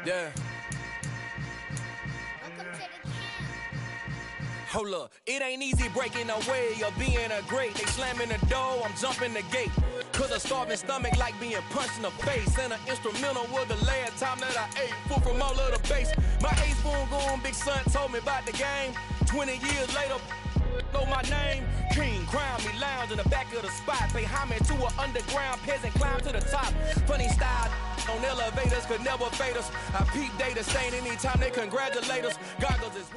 Yeah. Hold up, it ain't easy breaking away or being a great. They slamming the door, I'm jumping the gate. Cause a starving stomach like being punched in the face. And an instrumental was the last time that I ate. Food from all of the bass. My ace boom goon, big son told me about the game. 20 years later, know my name. King, crown me, lounge in the back of the spot. Pay homage to an underground peasant, climb to the top. Funny style on elevators could never fade us. I peep data stain anytime they congratulate us. Goggles is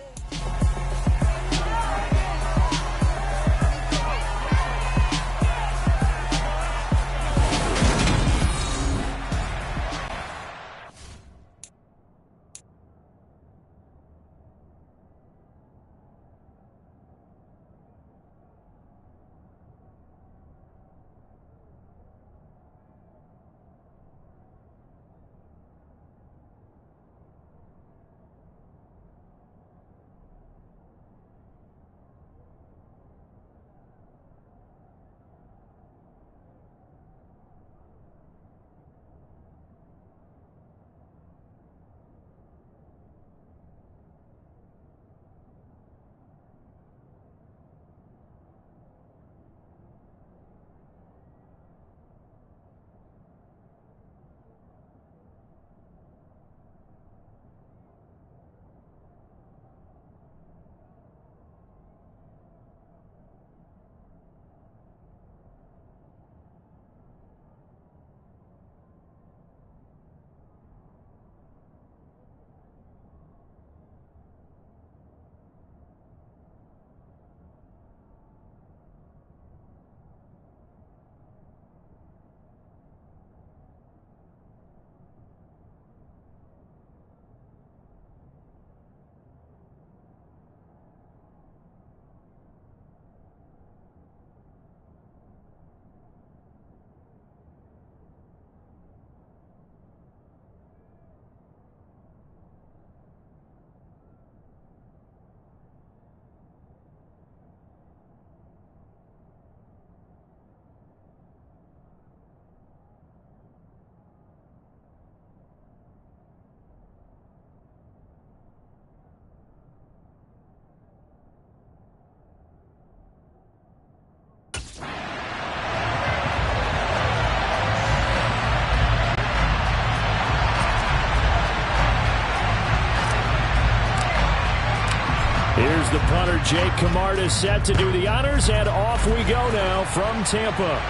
Here's the punter, Jake Camarda, set to do the honors, and off we go now from Tampa.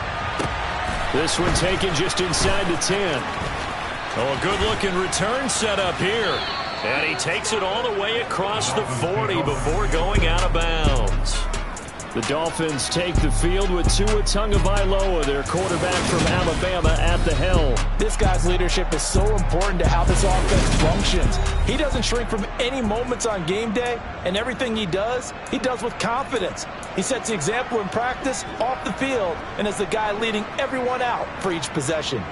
This one taken just inside the 10. Oh, a good-looking return set up here. And he takes it all the way across the 40 before going out of bounds. The Dolphins take the field with Tua Tagovailoa, their quarterback from Alabama, at the helm. This guy's leadership is so important to how this offense functions. He doesn't shrink from any moments on game day, and everything he does with confidence. He sets the example in practice, off the field, and is the guy leading everyone out for each possession.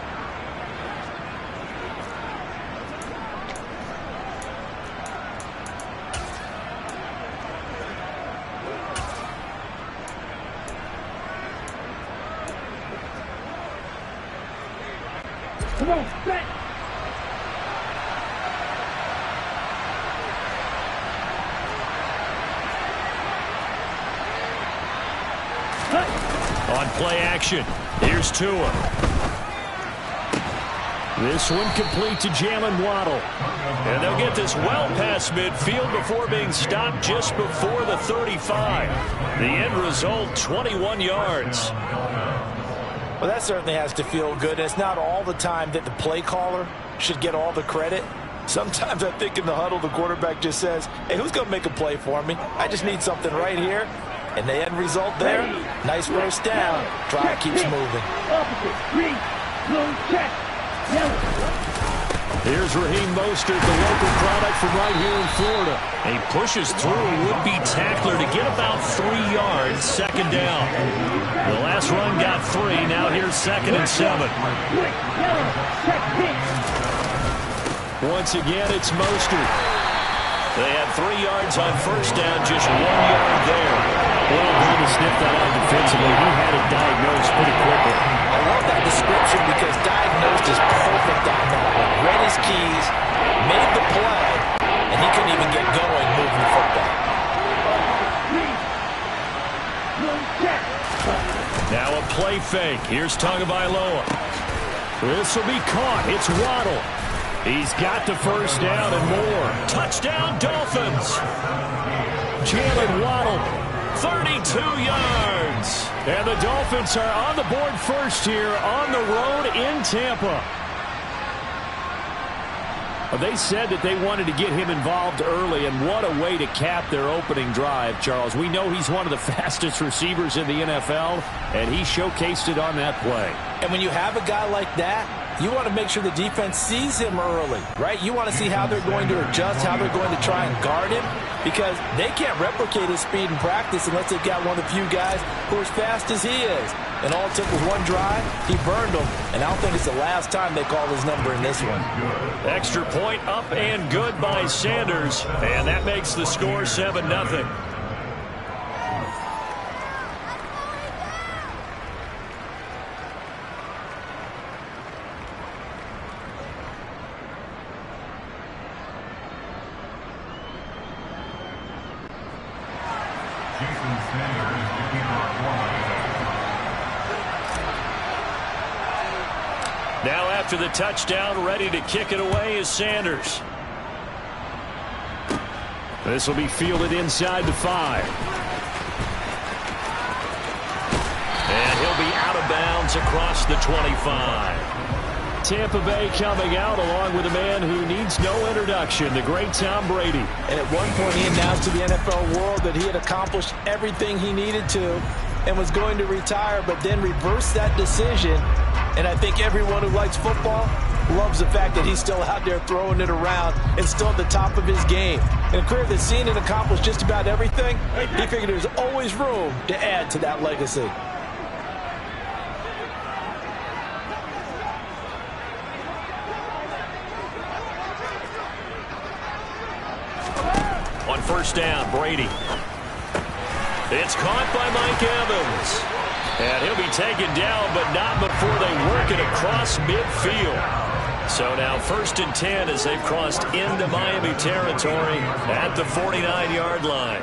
Come on, back. On play action, here's Tua. This one complete to Jalen Waddle. And they'll get this well past midfield before being stopped just before the 35. The end result, 21 yards. Well, that certainly has to feel good. It's not all the time that the play caller should get all the credit. Sometimes I think in the huddle, the quarterback just says, hey, who's going to make a play for me? I just need something right here. And the end result there, nice first down. Drive keeps moving. Here's Raheem Mostert, the local product from right here in Florida. And he pushes through a would-be tackler to get about 3 yards, second down. The last run got 3, now here's 2nd and 7. Once again, it's Mostert. They had 3 yards on first down, just 1 yard there. Well, going to sniff that out defensively. He had it diagnosed pretty quickly. I love that description because diagnosed is perfect on that one. Read his keys, made fake. Here's Tagovailoa. This will be caught. It's Waddle. He's got the first down and more. Touchdown, Dolphins. Jalen Waddle, 32 yards. And the Dolphins are on the board first here on the road in Tampa. They said that they wanted to get him involved early, and what a way to cap their opening drive, Charles. We know he's one of the fastest receivers in the NFL, and he showcased it on that play. And when you have a guy like that, you want to make sure the defense sees him early, right? You want to see how they're going to adjust, how they're going to try and guard him, because they can't replicate his speed in practice unless they've got one of the few guys who are as fast as he is. And all it took was one drive. He burned them, and I don't think it's the last time they call his number in this one. Extra point up and good by Sanders, and that makes the score 7-0. Now after the touchdown, ready to kick it away is Sanders. This will be fielded inside the 5. And he'll be out of bounds across the 25. Tampa Bay coming out along with a man who needs no introduction, the great Tom Brady. And at one point he announced to the NFL world that he had accomplished everything he needed to and was going to retire, but then reversed that decision. And I think everyone who likes football loves the fact that he's still out there throwing it around and still at the top of his game. In a career that's seen and accomplished just about everything, he figured there's always room to add to that legacy. On first down, Brady. It's caught by Mike Evans. And he'll be taken down, but not before they work it across midfield. So now 1st and 10 as they've crossed into Miami territory at the 49-yard line.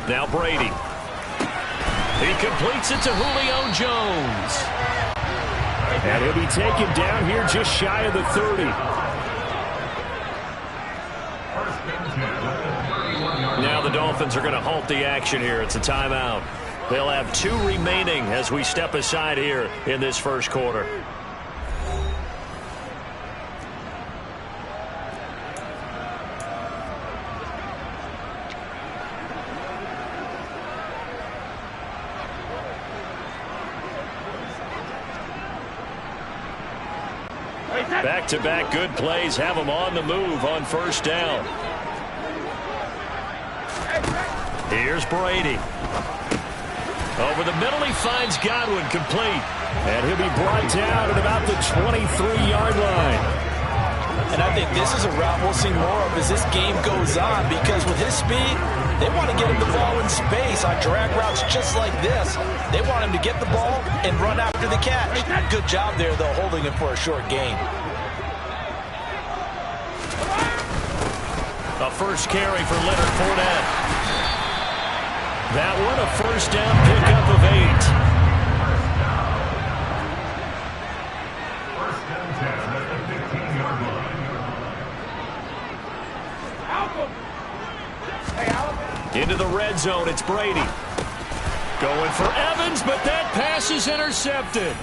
Now Brady. He completes it to Julio Jones. And he'll be taken down here just shy of the 30. Now the Dolphins are going to halt the action here. It's a timeout. They'll have 2 remaining as we step aside here in this first quarter. Back-to-back good plays have them on the move on first down. Here's Brady. Over the middle, he finds Godwin complete. And he'll be brought down at about the 23-yard line. And I think this is a route we'll see more of as this game goes on, because with his speed, they want to get him the ball in space on drag routes just like this. They want him to get the ball and run after the catch. Good job there, though, holding him for a short gain. A first carry for Leonard Fournette. That one, a first down pickup of 8. Into the red zone, it's Brady. Going for Evans, but that pass is intercepted.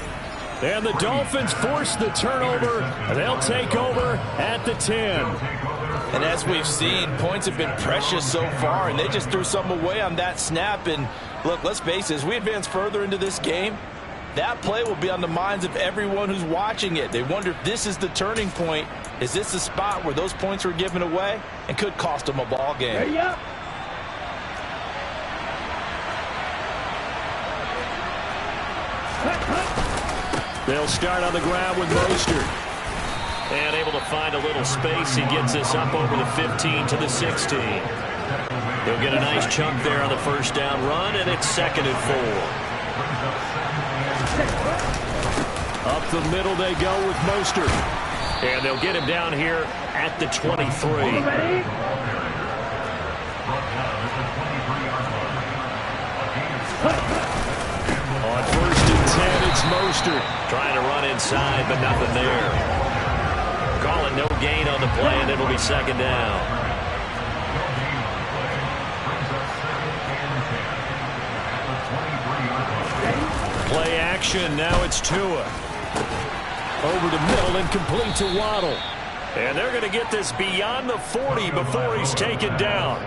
And the Dolphins force the turnover. They'll take over at the 10. And as we've seen, points have been precious so far, and they just threw some away on that snap. And look, let's face it, as we advance further into this game, that play will be on the minds of everyone who's watching it. They wonder if this is the turning point. Is this the spot where those points were given away and could cost them a ball game? They'll start on the ground with Mostert. And able to find a little space. He gets us up over the 15 to the 16. He'll get a nice chunk there on the first down run, and it's 2nd and 4. Up the middle they go with Mostert. And they'll get him down here at the 23. On 1st and 10, it's Mostert. Trying to run inside, but nothing there. Calling no gain on the play, and it'll be 2nd down. Play action, now it's Tua. Over the middle and complete to Waddle. And they're going to get this beyond the 40 before he's taken down.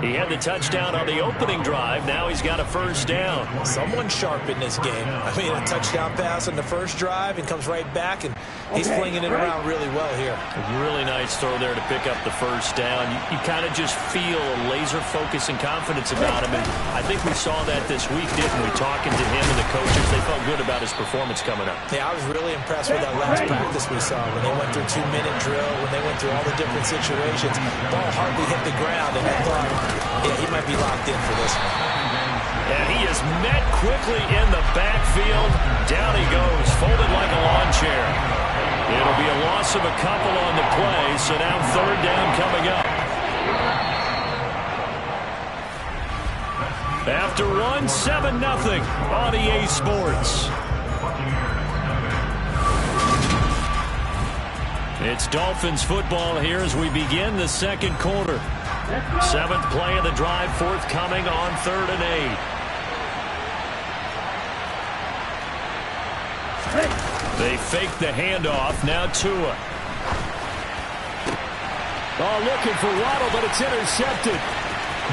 He had the touchdown on the opening drive. Now he's got a 1st down. Someone sharp in this game. I mean, a touchdown pass on the first drive and comes right back, and he's flinging it around really well here. A really nice throw there to pick up the 1st down. You kind of just feel a laser focus and confidence about him. And I think we saw that this week, didn't we? Talking to him and the coaches, they felt good about his performance coming up. Yeah, I was really impressed with that last practice we saw when they went through 2-minute drill, when they went through all the different situations. Ball hardly hit the ground, and I thought, yeah, he might be locked in for this one. And he is met quickly in the backfield. Down he goes, folded like a lawn chair. It'll be a loss of a couple on the play, so now 3rd down coming up. After 7-0 on EA Sports. It's Dolphins football here as we begin the 2nd quarter. 7th play of the drive forthcoming on 3rd and 8. They fake the handoff. Now Tua. Oh, looking for Waddle, but it's intercepted.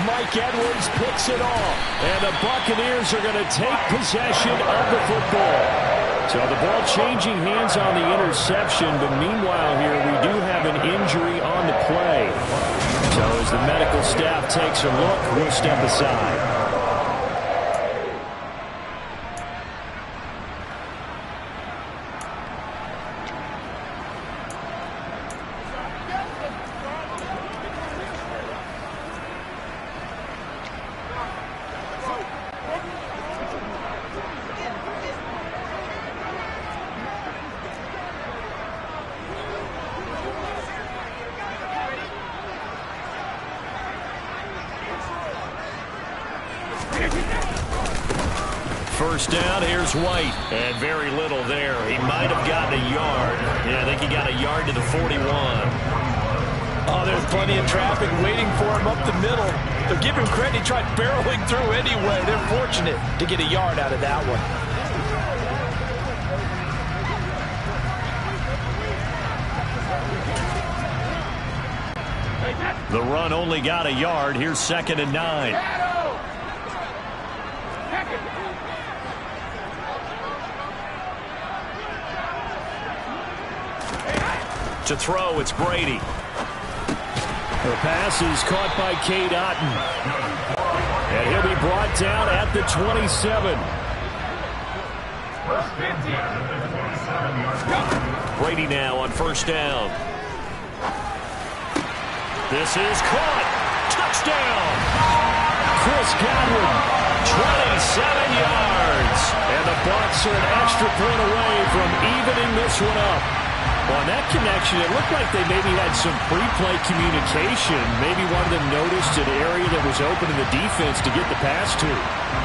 Mike Edwards picks it off. And the Buccaneers are going to take possession of the football. So the ball changing hands on the interception, but meanwhile here we do have an injury on the play. So as the medical staff takes a look, we'll step aside. First down, here's White. And very little there. He might have gotten a yard. Yeah, I think he got a yard to the 41. Oh, there's plenty of traffic waiting for him up the middle. But give him credit, he tried barreling through anyway. They're fortunate to get a yard out of that one. The run only got a yard. Here's 2nd and 9. To throw, it's Brady. The pass is caught by Cade Otton. And he'll be brought down at the 27. Brady now on 1st down. This is caught. Touchdown. Chris Godwin, 27 yards. And the Bucs are an extra point away from evening this one up. Well, on that connection, it looked like they maybe had some pre-play communication. Maybe one of them noticed an area that was open in the defense to get the pass to.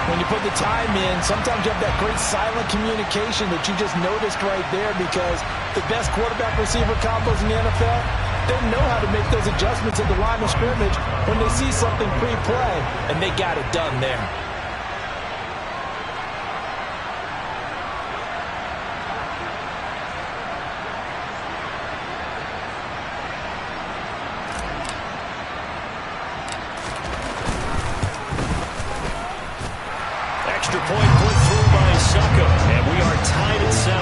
When you put the time in, sometimes you have that great silent communication that you just noticed right there, because the best quarterback-receiver combos in the NFL, they know how to make those adjustments at the line of scrimmage when they see something pre-play, and they got it done there. Extra point put through by Succa, and we are tied at 7.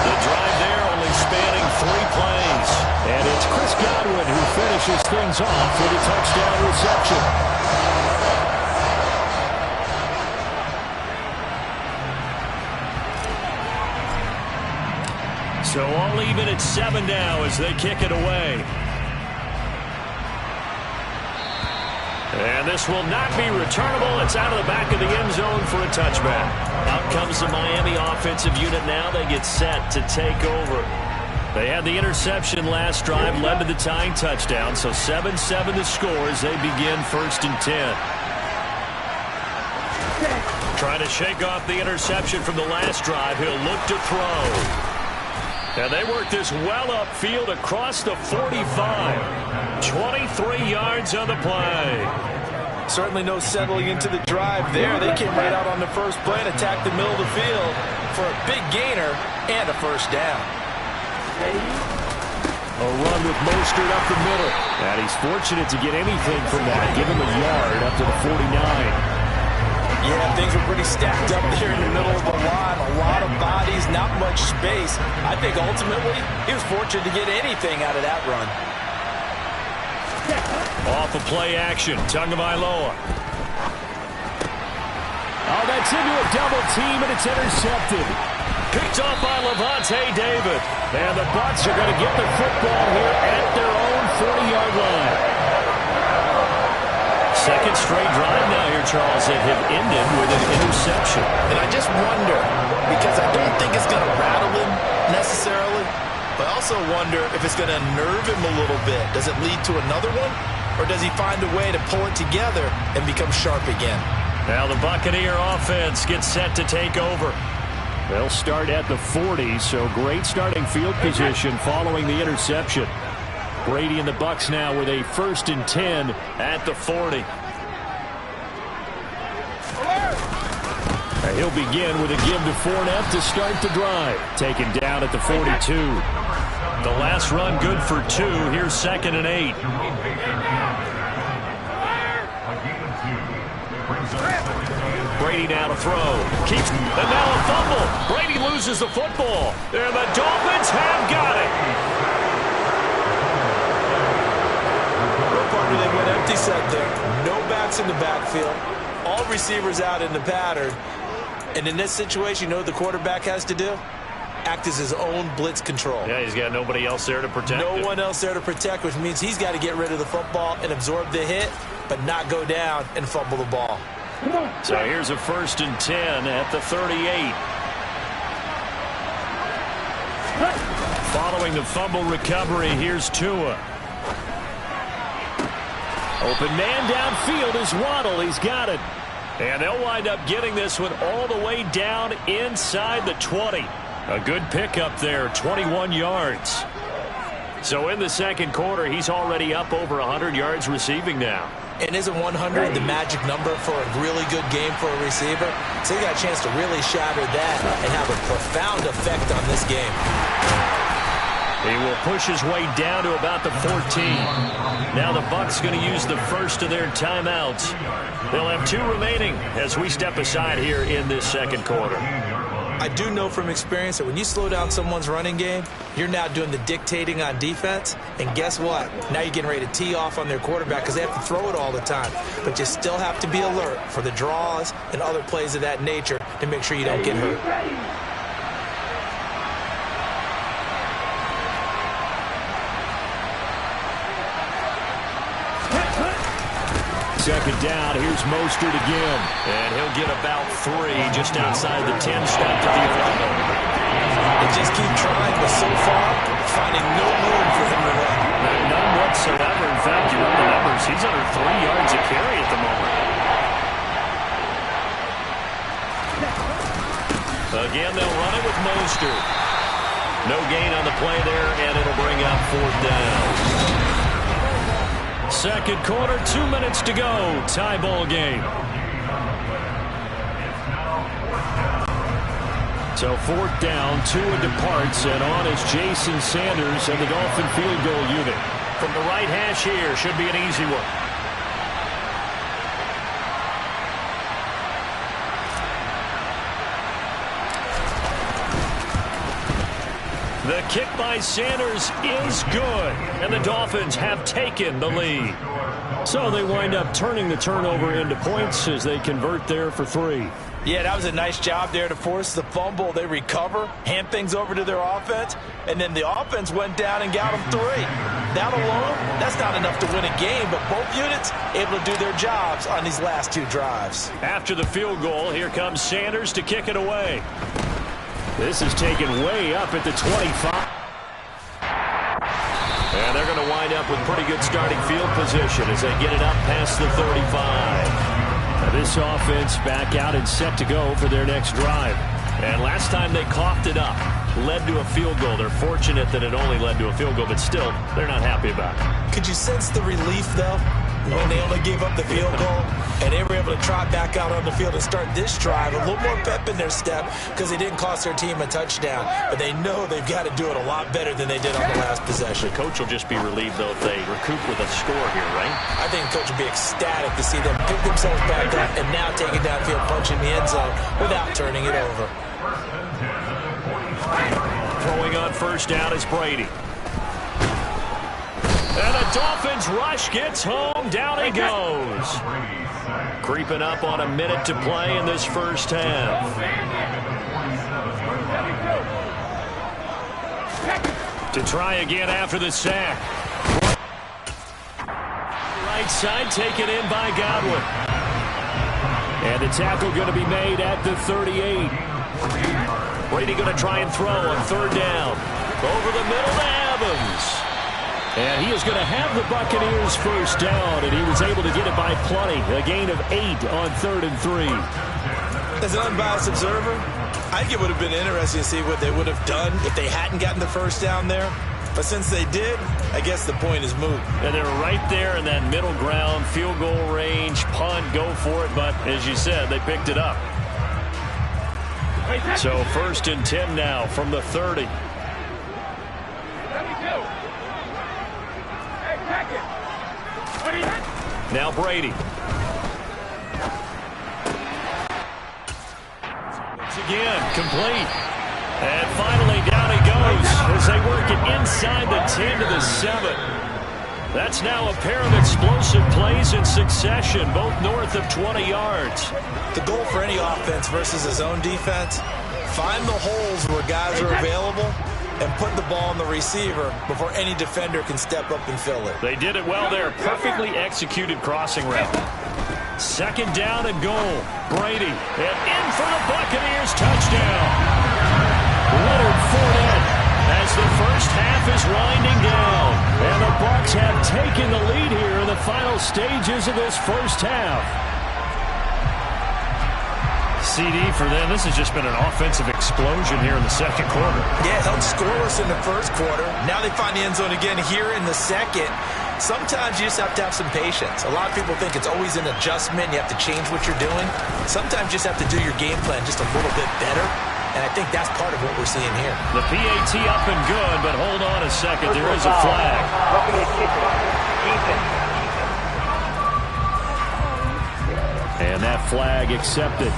The drive there only spanning 3 plays. And it's Chris Godwin who finishes things off with a touchdown reception. So all even at 7 now as they kick it away. And this will not be returnable. It's out of the back of the end zone for a touchback. Out comes the Miami offensive unit now. They get set to take over. They had the interception last drive, led to the tying touchdown, so 7-7 the score as they begin 1st and 10. Trying to shake off the interception from the last drive. He'll look to throw. And they work this well upfield across the 45. 23 yards on the play. Certainly no settling into the drive there. They came right out on the first play and attacked the middle of the field for a big gainer and a first down. A run with Mostert up the middle. And he's fortunate to get anything from that. Give him a yard up to the 49. Yeah, things were pretty stacked up there in the middle of the line. A lot of bodies, not much space. I think ultimately he was fortunate to get anything out of that run. Off of play action, Tagovailoa. Oh, that's into a double team, and it's intercepted. Picked off by Levante David. And the BUCS are going to get the football here at their own 40-yard line. Second straight drive now here, Charles, that have ended with an interception. And I just wonder, because I don't think it's going to rattle him necessarily, but I also wonder if it's going to nerve him a little bit. Does it lead to another one, or does he find a way to pull it together and become sharp again? Now the Buccaneer offense gets set to take over. They'll start at the 40, so great starting field position following the interception. Brady and the BUCS now with a 1st and 10 at the 40. And he'll begin with a give to Fournette to start the drive. Taken down at the 42. The last run good for 2. Here's 2nd and 8. Brady now to throw. Keeps, and now a fumble. Brady loses the football. And the Dolphins have got it. They went empty set there. No backs in the backfield. All receivers out in the pattern. And in this situation, you know what the quarterback has to do? Act as his own blitz control. Yeah, he's got nobody else there to protect him. No one else there to protect, which means he's got to get rid of the football and absorb the hit, but not go down and fumble the ball. So here's a 1st and 10 at the 38. Following the fumble recovery, here's Tua. Open man downfield is Waddle. He's got it. And they'll wind up getting this one all the way down inside the 20. A good pickup there, 21 yards. So in the second quarter, he's already up over 100 yards receiving now. And isn't 100 the magic number for a really good game for a receiver? So he got a chance to really shatter that and have a profound effect on this game. He will push his way down to about the 14. Now the BUCS going to use the first of their timeouts. They'll have 2 remaining as we step aside here in this second quarter. I do know from experience that when you slow down someone's running game, you're now doing the dictating on defense. And guess what? Now you're getting ready to tee off on their quarterback because they have to throw it all the time. But you still have to be alert for the draws and other plays of that nature to make sure you don't get hurt. Second down, here's Mostert again. And he'll get about 3 just outside the 10 step to the 11. They just keep trying, but so far, finding no room for him to run. None whatsoever. In fact, you run the numbers. He's under 3 yards a carry at the moment. Again, they'll run it with Mostert. No gain on the play there, and it'll bring up 4th down. Second quarter, 2 minutes to go. Tie ball game. So 4th down, Tua departs, and on is Jason Sanders and the Dolphin field goal unit. From the right hash here, should be an easy one. The kick by Sanders is good, and the Dolphins have taken the lead. So they wind up turning the turnover into points as they convert there for 3. Yeah, that was a nice job there to force the fumble. They recover, hand things over to their offense, and then the offense went down and got them 3. That alone, that's not enough to win a game, but both units able to do their jobs on these last 2 drives. After the field goal, here comes Sanders to kick it away. This is taken way up at the 25. And they're going to wind up with pretty good starting field position as they get it up past the 35. Now this offense back out and set to go for their next drive. And last time they coughed it up, led to a field goal. They're fortunate that it only led to a field goal, but still, they're not happy about it. Could you sense the relief, though, when they only gave up the field goal and they were able to trot back out on the field and start this drive? A little more pep in their step because they didn't cost their team a touchdown, but they know they've got to do it a lot better than they did on the last possession. The coach will just be relieved, though, if they recoup with a score here, right? I think the coach will be ecstatic to see them pick themselves back up and now take it downfield, punch in the end zone without turning it over. Throwing on first down is Brady. And the Dolphins rush gets home. Down he goes. Creeping up on a minute to play in this first half. To try again after the sack. Right side taken in by Godwin. And the tackle going to be made at the 38. Brady going to try and throw on third down. Over the middle to Evans. And he is going to have the Buccaneers first down, and he was able to get it by plenty. A gain of 8 on 3rd and 3. As an unbiased observer, I think it would have been interesting to see what they would have done if they hadn't gotten the first down there. But since they did, I guess the point is moot. And they're right there in that middle ground, field goal range, punt, go for it. But as you said, they picked it up. So 1st and 10 now from the 30. Now Brady. Once again, complete. And finally down he goes as they work it inside the 10 to the 7. That's now a pair of explosive plays in succession, both north of 20 yards. The goal for any offense versus his own defense, find the holes where guys are available and put the ball on the receiver before any defender can step up and fill it. They did it well there. Perfectly executed crossing route. 2nd down and goal. Brady. And in for the Buccaneers. Touchdown. Leonard Fournette. As the first half is winding down. And the Bucs have taken the lead here in the final stages of this first half. CD for them. This has just been an offensive explosion here in the 2nd quarter. Yeah, held scoreless in the 1st quarter. Now they find the end zone again here in the 2nd. Sometimes you just have to have some patience. A lot of people think it's always an adjustment. You have to change what you're doing. Sometimes you just have to do your game plan just a little bit better. And I think that's part of what we're seeing here. The PAT up and good, but hold on a second. There is a flag. And that flag accepted.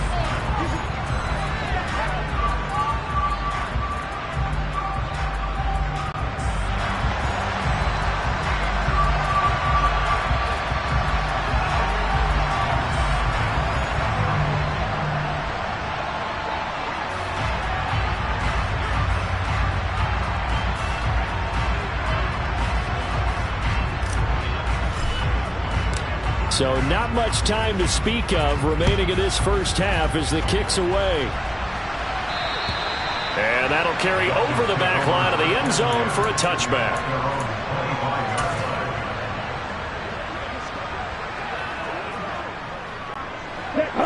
So not much time to speak of remaining in this first half as the kick's away. And that'll carry over the back line of the end zone for a touchback.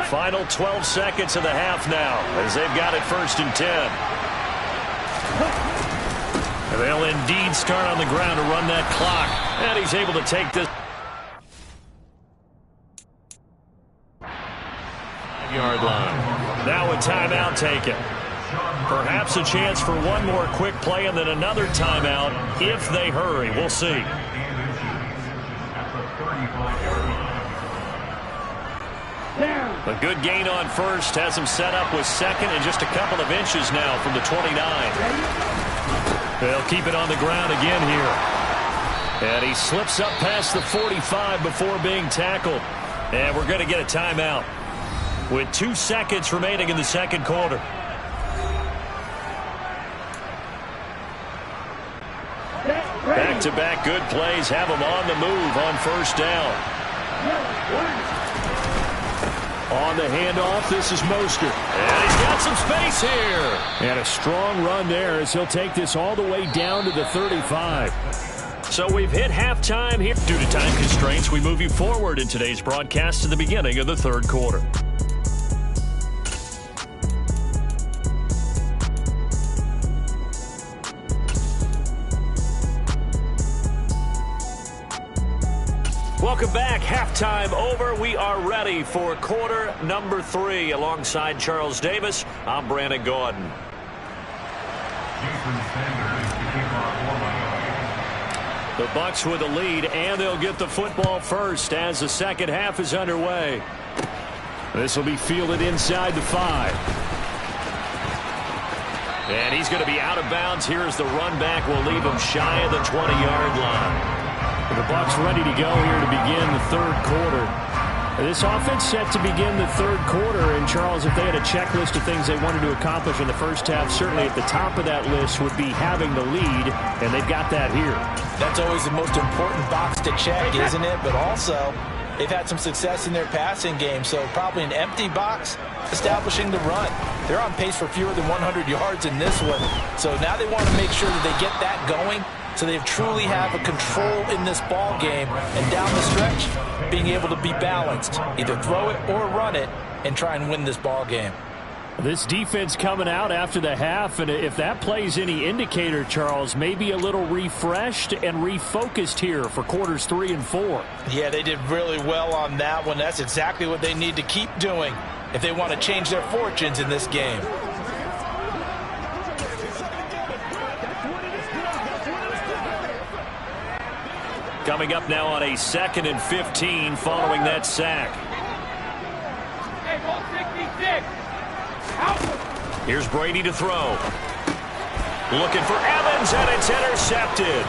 Final 12 seconds of the half now as they've got it 1st and 10. And they'll indeed start on the ground to run that clock. And he's able to take this. Yard line. Now a timeout taken. Perhaps a chance for one more quick play and then another timeout if they hurry. We'll see. A good gain on first has him set up with 2nd and just a couple of inches now from the 29. They'll keep it on the ground again here. And he slips up past the 45 before being tackled. And we're going to get a timeout with 2 seconds remaining in the 2nd quarter. Back-to-back good plays have him on the move on first down. On the handoff, this is Mostert. And he's got some space here. And a strong run there as he'll take this all the way down to the 35. So we've hit halftime here. Due to time constraints, we move you forward in today's broadcast to the beginning of the third quarter. Welcome back. Halftime over. We are ready for quarter number 3. Alongside Charles Davis, I'm Brandon Gordon. The BUCS with a lead, and they'll get the football first as the second half is underway. This will be fielded inside the 5. And he's going to be out of bounds. Here's the run back. Will leave him shy of the 20-yard line. The BUCS ready to go here to begin the third quarter. This offense set to begin the third quarter. And, Charles, if they had a checklist of things they wanted to accomplish in the first half, certainly at the top of that list would be having the lead, and they've got that here. That's always the most important box to check, isn't it? But also, they've had some success in their passing game, so probably an empty box establishing the run. They're on pace for fewer than 100 yards in this one, so now they want to make sure that they get that going so they truly have a control in this ball game, and down the stretch, being able to be balanced, either throw it or run it, and try and win this ball game. This defense coming out after the half, and if that plays any indicator, Charles, maybe a little refreshed and refocused here for quarters 3 and 4. Yeah, they did really well on that one. That's exactly what they need to keep doing if they want to change their fortunes in this game. Coming up now on a 2nd and 15 following that sack. Here's Brady to throw. Looking for Evans, and it's intercepted.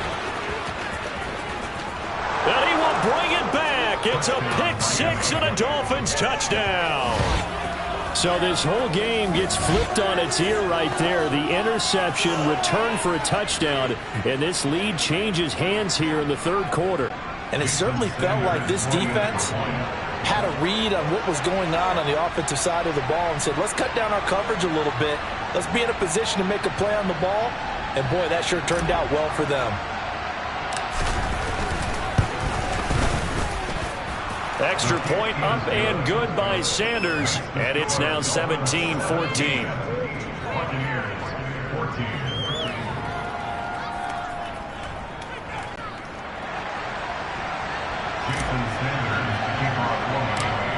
And he will bring it back. It's a pick 6 and a Dolphins touchdown. So this whole game gets flipped on its ear right there. The interception, return for a touchdown, and this lead changes hands here in the third quarter. And it certainly felt like this defense had a read on what was going on the offensive side of the ball and said, let's cut down our coverage a little bit. Let's be in a position to make a play on the ball. And, boy, that sure turned out well for them. Extra point up and good by Sanders, and it's now 17-14.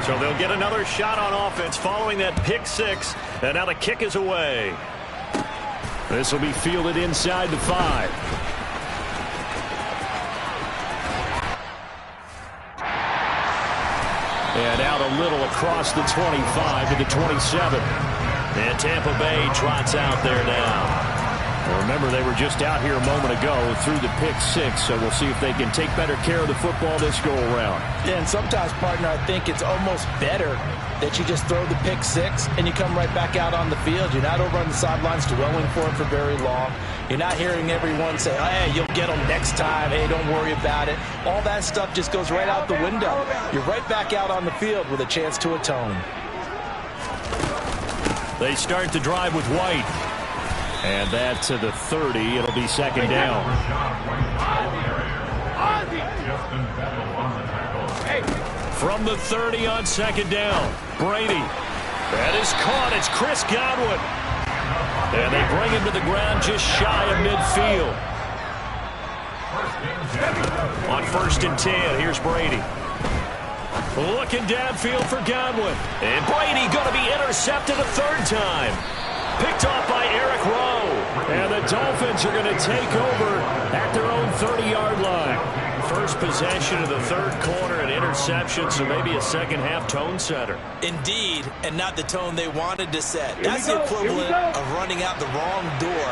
So they'll get another shot on offense following that pick 6, and now the kick is away. This will be fielded inside the 5. And out a little across the 25 to the 27. And Tampa Bay trots out there now. Well, remember, they were just out here a moment ago through the pick 6, so we'll see if they can take better care of the football this go-around. Yeah, and sometimes, partner, I think it's almost better that you just throw the pick 6 and you come right back out on the field. You're not over on the sidelines dwelling for it for very long. You're not hearing everyone say, oh, hey, you'll get them next time. Hey, don't worry about it. All that stuff just goes right out the window. You're right back out on the field with a chance to atone. They start the drive with White. And that to the 30. It'll be second down. From the 30 on second down. Brady. That is caught. It's Chris Godwin. And they bring him to the ground just shy of midfield. On 1st and 10, here's Brady. Looking downfield for Godwin. And Brady going to be intercepted a 3rd time. Picked off by Eric Rowe. And the Dolphins are going to take over at their own 30-yard line. First possession of the third quarter, an interception, so maybe a second-half tone setter. Indeed, and not the tone they wanted to set. That's the equivalent of running out the wrong door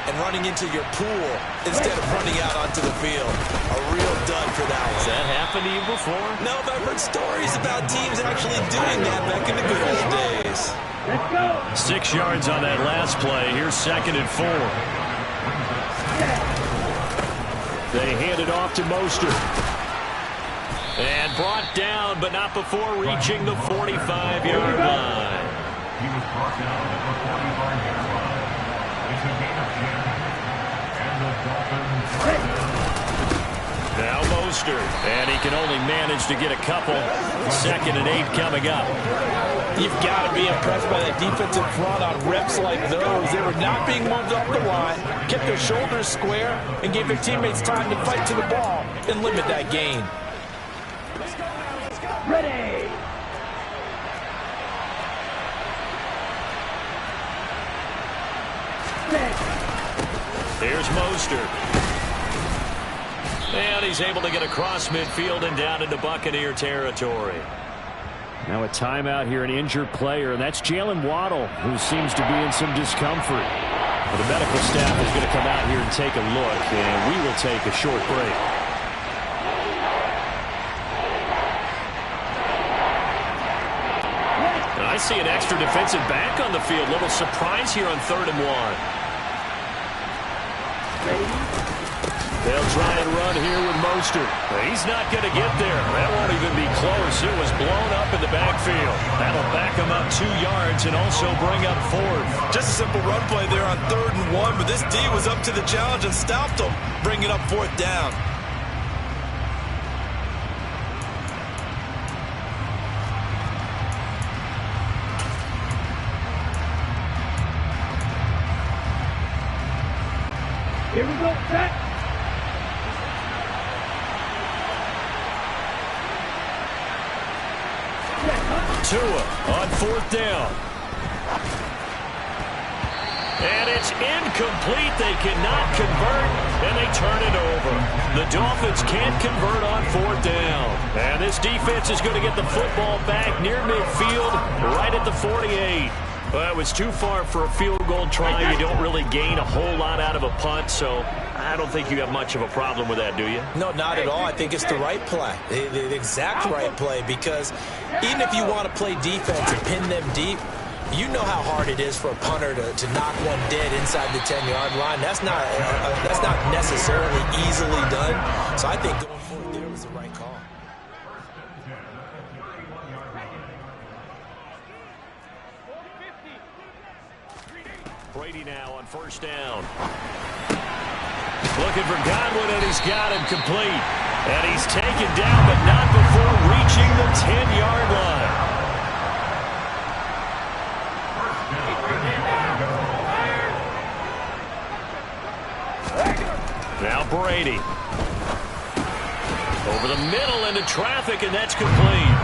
and running into your pool instead of running out onto the field. A real dud for that one. Has that happened to you before? No, but I've heard stories about teams actually doing that back in the good old days. 6 yards on that last play. Here's 2nd and 4. They hand it off to Mostert. And brought down, but not before reaching the 45-yard line. He was brought down at the 45-yard line. It's a gain of 10. And the Dolphins. Now Mostert, and he can only manage to get a couple. 2nd and 8 coming up. You've got to be impressed by that defensive front on reps like those. They were not being moved up the line, kept their shoulders square, and gave their teammates time to fight to the ball and limit that gain. Ready. Here's Mostert. And he's able to get across midfield and down into Buccaneer territory. Now a timeout here, an injured player, and that's Jalen Waddle, who seems to be in some discomfort. But the medical staff is going to come out here and take a look, and we will take a short break. And I see an extra defensive back on the field. Little surprise here on 3rd and 1. They'll try and run here with Mostert. He's not going to get there. That won't even be close. It was blown up in the backfield. That'll back him up 2 yards and also bring up 4th. Just a simple run play there on 3rd and 1, but this D was up to the challenge and stopped him, bringing up 4th down. Here we go. Set. Tua on 4th down. And it's incomplete. They cannot convert, and they turn it over. The Dolphins can't convert on 4th down. And this defense is going to get the football back near midfield, right at the 48. Well, it was too far for a field goal try. You don't really gain a whole lot out of a punt, so I don't think you have much of a problem with that, do you? No, not at all. I think it's the right play, the exact right play, because even if you want to play defense and pin them deep, you know how hard it is for a punter to knock one dead inside the 10-yard line. That's not necessarily easily done. So I think going forward there was the right call. Brady now on 1st down. Looking for Godwin, and he's got him complete. And he's taken down, but not before reaching the 10-yard line. Now Brady. Over the middle into traffic, and that's complete.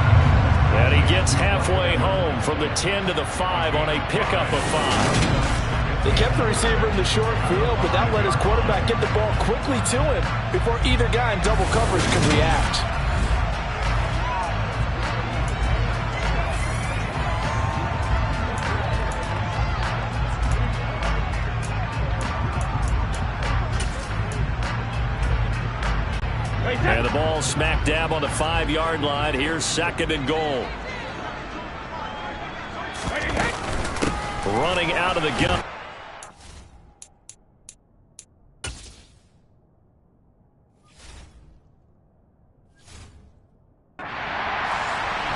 And he gets halfway home from the 10 to the 5 on a pickup of 5. They kept the receiver in the short field, but that let his quarterback get the ball quickly to him before either guy in double coverage could react. And the ball smack dab on the 5-yard line. Here's 2nd and goal. Running out of the gun.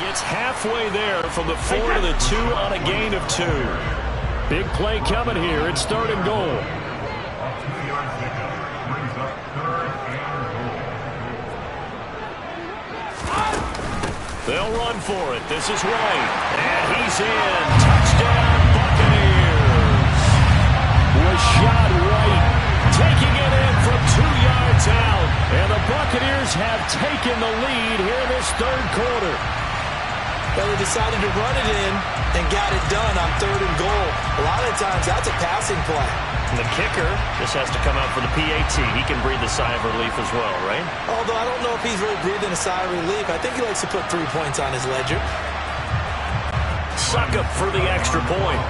Gets halfway there from the 4 to the 2 on a gain of 2. Big play coming here. It's 3rd and goal. They'll run for it. This is White. And he's in. Touchdown, Buccaneers. Rashad White Taking it in from 2 yards out. And the Buccaneers have taken the lead here in this 3rd quarter. Well, they decided to run it in and got it done on 3rd and goal. A lot of times that's a passing play. And the kicker just has to come out for the PAT. He can breathe a sigh of relief as well, right? Although I don't know if he's really breathing a sigh of relief. I think he likes to put 3 points on his ledger. Suck up for the extra point.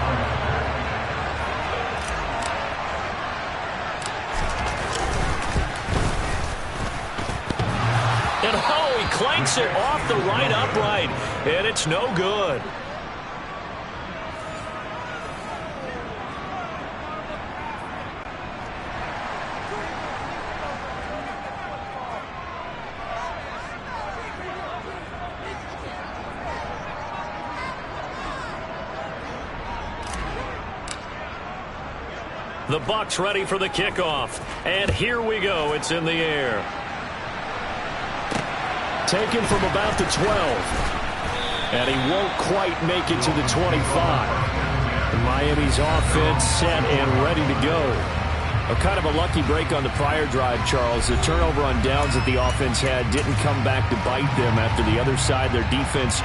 And oh, he clanks it off the right upright. And it's no good. The BUCS ready for the kickoff. And here we go. It's in the air. Taken from about the 12. And he won't quite make it to the 25. Miami's offense set and ready to go. Kind of a lucky break on the prior drive, Charles. The turnover on downs that the offense had didn't come back to bite them after the other side. Their defense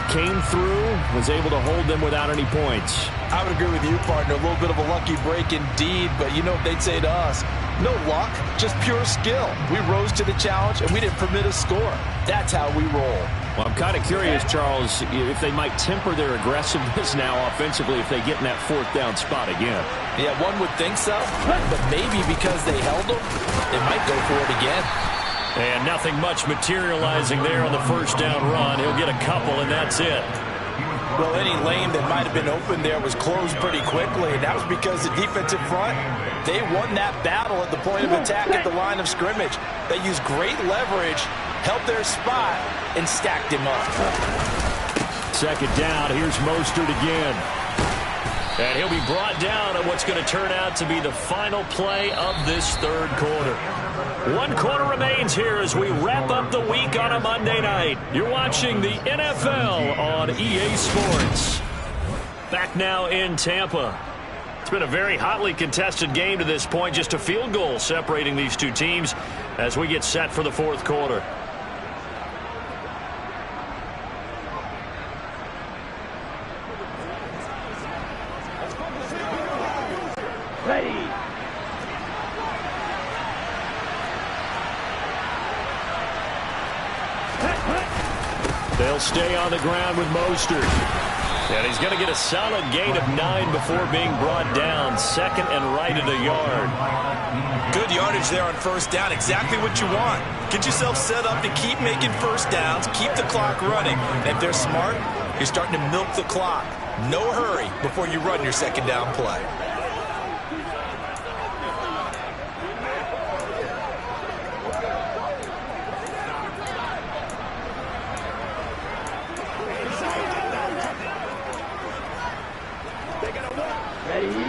came through, was able to hold them without any points. I would agree with you, partner. A little bit of a lucky break indeed, but you know what they'd say to us? No luck, just pure skill. We rose to the challenge, and we didn't permit a score. That's how we roll. Well, I'm kind of curious, Charles, if they might temper their aggressiveness now offensively if they get in that fourth down spot again. Yeah, one would think so, but maybe because they held them, they might go for it again. And nothing much materializing there on the first down run. He'll get a couple, and that's it. Well, any lane that might have been open there was closed pretty quickly, and that was because the defensive front, they won that battle at the point of attack at the line of scrimmage. They used great leverage, held their spot, and stacked him up. Second down, here's Mostert again. And he'll be brought down on what's going to turn out to be the final play of this third quarter. 1 quarter remains here as we wrap up the week on a Monday night. You're watching the NFL on EA Sports. Back now in Tampa. It's been a very hotly contested game to this point. Just a field goal separating these two teams as we get set for the fourth quarter. Ready. They'll stay on the ground with Mostert. And he's going to get a solid gain of 9 before being brought down. Second and right at a yard. Good yardage there on first down. Exactly what you want. Get yourself set up to keep making first downs, keep the clock running. And if they're smart, you're starting to milk the clock. No hurry before you run your second down play.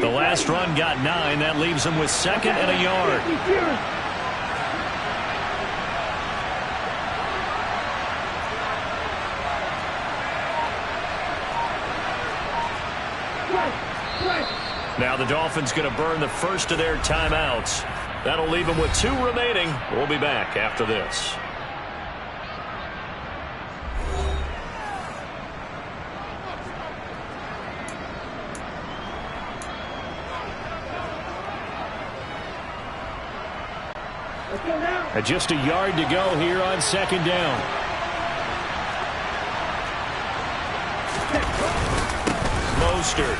The last run got 9. That leaves him with second and a yard. Now the Dolphins going to burn the first of their timeouts. That'll leave them with 2 remaining. We'll be back after this. And just a yard to go here on second down. Mostert.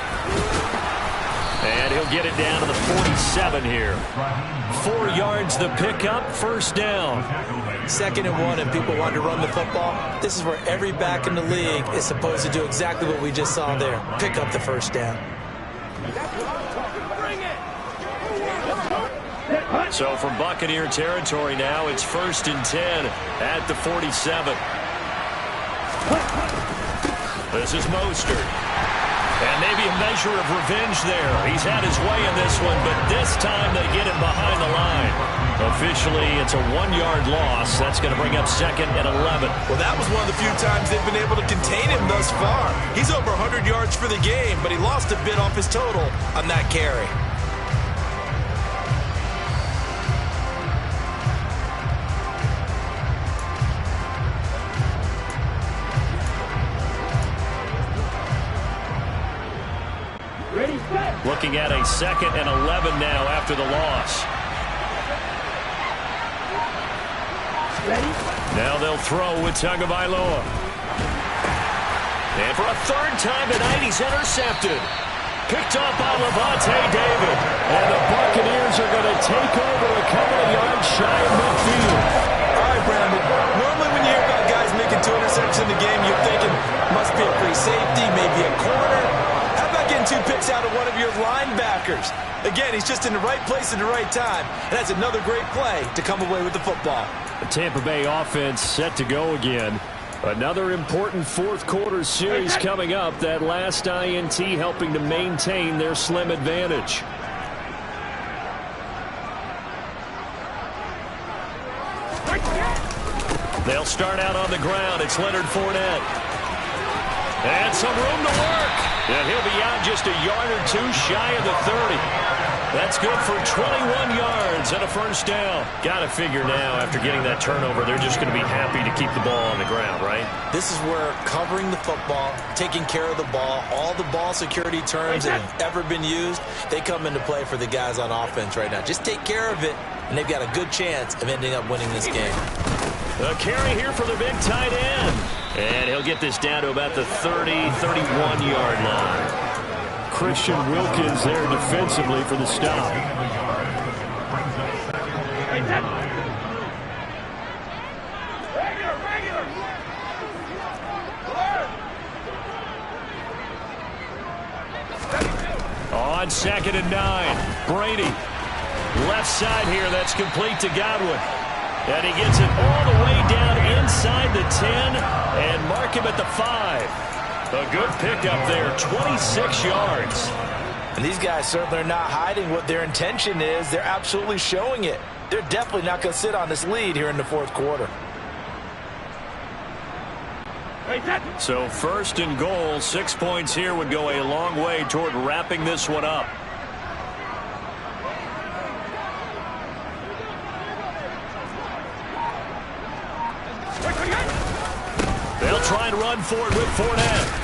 And he'll get it down to the 47 here. 4 yards the pickup, first down. 2nd and 1, and people want to run the football. This is where every back in the league is supposed to do exactly what we just saw there. Pick up the first down. So from Buccaneer territory now, it's 1st and 10 at the 47. This is Mostert. And maybe a measure of revenge there. He's had his way in this one, but this time they get him behind the line. Officially, it's a 1-yard loss. That's going to bring up 2nd and 11. Well, that was one of the few times they've been able to contain him thus far. He's over 100 yards for the game, but he lost a bit off his total on that carry. Looking at a 2nd and 11 now after the loss. Ready? Now they'll throw with Tagovailoa. And for a 3rd time tonight, he's intercepted. Picked up by Levante David. And the Buccaneers are going to take over a couple of yards shy of midfield. All right, Brandon. Normally when you hear about guys making 2 interceptions in the game, you're thinking must be a free safety, maybe a corner. How about getting 2 picks out of one of your linebackers? Again, he's just in the right place at the right time. And that's another great play to come away with the football. The Tampa Bay offense set to go again. Another important fourth quarter series coming up. That last INT helping to maintain their slim advantage. They'll start out on the ground. It's Leonard Fournette. And some room to work. And he'll be out just a yard or two shy of the 30. That's good for 21 yards and a first down. Got to figure now, after getting that turnover, they're just going to be happy to keep the ball on the ground, right? This is where covering the football, taking care of the ball, all the ball security terms that have ever been used, they come into play for the guys on offense right now. Just take care of it, and they've got a good chance of ending up winning this game. A carry here for the big tight end. And he'll get this down to about the 30, 31-yard line. Christian Wilkins there defensively for the stop. On 2nd and 9, Brady. Left side here, that's complete to Godwin. And he gets it all the way down inside the 10 and mark him at the 5. A good pickup there, 26 yards. And these guys certainly are not hiding what their intention is. They're absolutely showing it. They're definitely not going to sit on this lead here in the fourth quarter. So 1st and goal, 6 points here would go a long way toward wrapping this one up. They'll try and run forward with Fournette.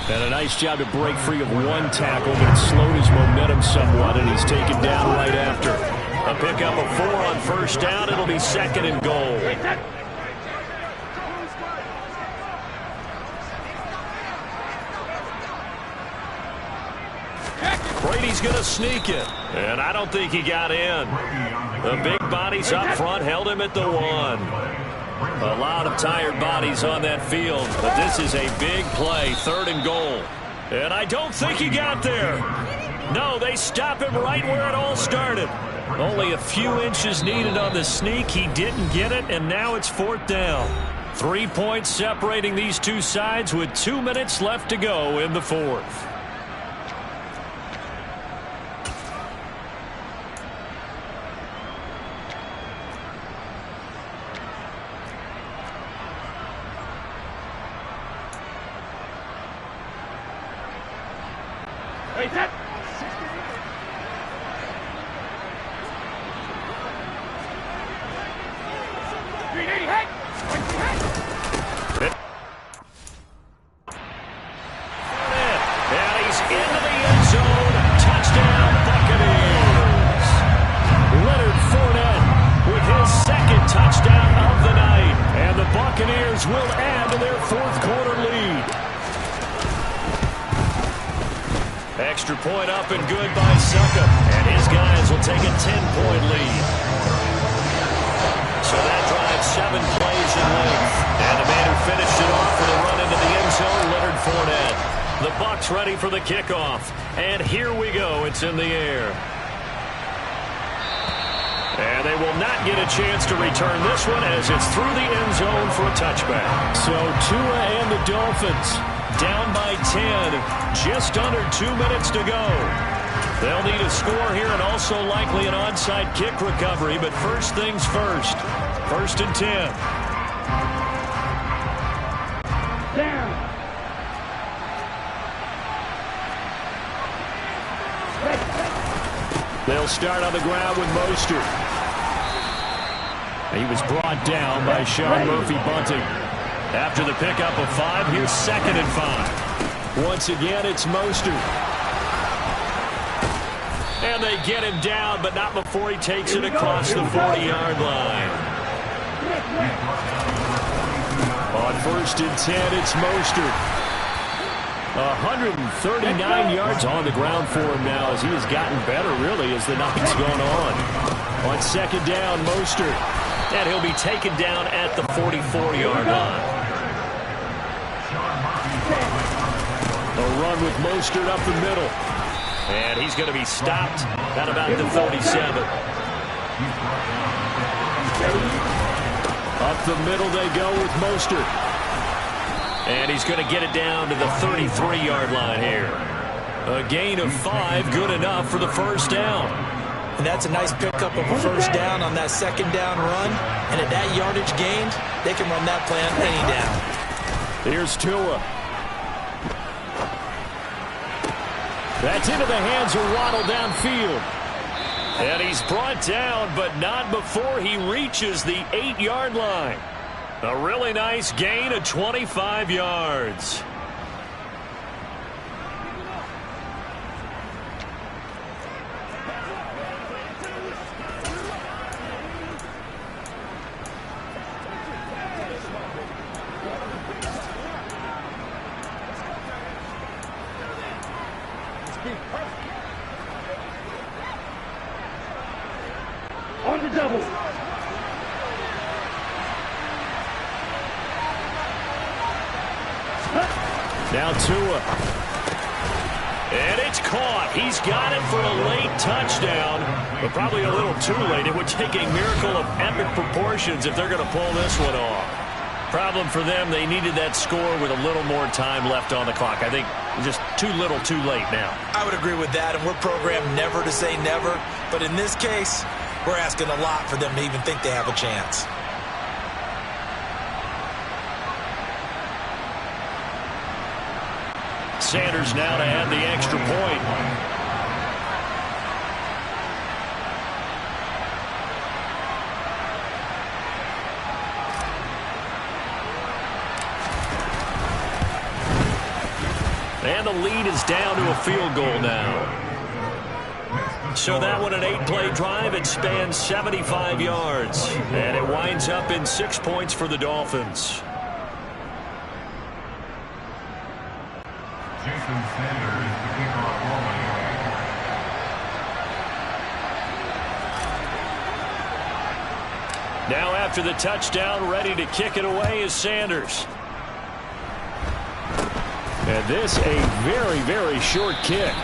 And a nice job to break free of one tackle, but it slowed his momentum somewhat, and he's taken down right after. A pickup of 4 on first down. It'll be 2nd and goal. Brady's going to sneak it. And I don't think he got in. The big bodies up front held him at the 1. A lot of tired bodies on that field, but this is a big play, 3rd and goal. And I don't think he got there. No, they stop him right where it all started. Only a few inches needed on the sneak. He didn't get it, and now it's 4th down. 3 points separating these two sides with 2 minutes left to go in the 4th. Extra point up and good by Suckup. And his guys will take a 10-point lead. So that drives 7 plays in length. And the man who finished it off with a run into the end zone, Leonard Fournette. The BUCS ready for the kickoff. And here we go. It's in the air. And they will not get a chance to return this one as it's through the end zone for a touchback. So Tua and the Dolphins down by 10, just under 2 minutes to go. They'll need a score here and also likely an onside kick recovery, but first things first. 1st and 10. Down. They'll start on the ground with Mostert. He was brought down by Sean Murphy-Bunting. After the pickup of 5, here's 2nd and 5. Once again, it's Mostert. And they get him down, but not before he takes it across the 40-yard line. On 1st and 10, it's Mostert. 139 yards on the ground for him now as he has gotten better, really, as the night's gone on. On 2nd down, Mostert. And he'll be taken down at the 44-yard line. A run with Mostert up the middle. And he's going to be stopped at about the 37. Up the middle they go with Mostert. And he's going to get it down to the 33-yard line here. A gain of 5, good enough for the first down. And that's a nice pickup of a first down on that second down run. And at that yardage gained, they can run that play on any down. Here's Tua. That's into the hands of Waddle downfield. And he's brought down, but not before he reaches the 8-yard line. A really nice gain of 25 yards. On the double. Now Tua. And it's caught. He's got it for a late touchdown, but probably a little too late. It would take a miracle of epic proportions if they're going to pull this one off. Problem for them, they needed that score with a little more time left on the clock. I think just too little too late now. I would agree with that, and we're programmed never to say never. But in this case, we're asking a lot for them to even think they have a chance. Sanders now to add the extra point. And the lead is down to a field goal now. So that one an 8-play drive. It spans 75 yards. And it winds up in 6 points for the Dolphins. Now after the touchdown, ready to kick it away is Sanders. And this a very, very short kick.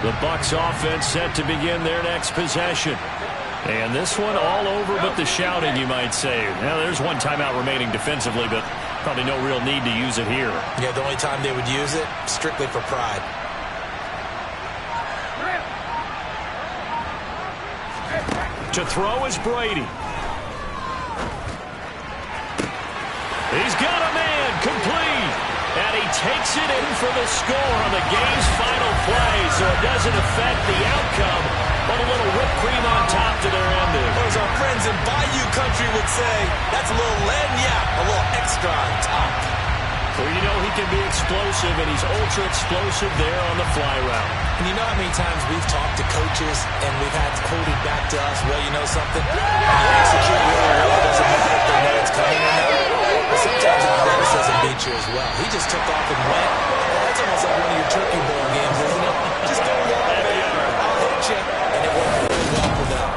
The BUCS offense set to begin their next possession. And this one all over but the shouting, you might say. Now, there's one timeout remaining defensively, but probably no real need to use it here. Yeah, the only time they would use it, strictly for pride. To throw is Brady. He's got a man, complete. And he takes it in for the score on the game's final play, so it doesn't affect the outcome, but a little whipped cream on top to their ending. Or as our friends in Bayou Country would say, that's a little lagniappe, a little extra on top. Well, you know he can be explosive, and he's ultra explosive there on the fly route. And you know how many times we've talked to coaches and we've had quoted back to us, well, you know something? When you execute really well, it doesn't matter if they know it's coming or not. But sometimes it doesn't beat you as well. He just took off and went. That's almost like one of your turkey bowl games, isn't it? Just go long, baby. I'll hit you. And it worked really well for them.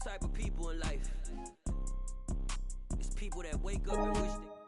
type of people in life. It's people that wake up and wish they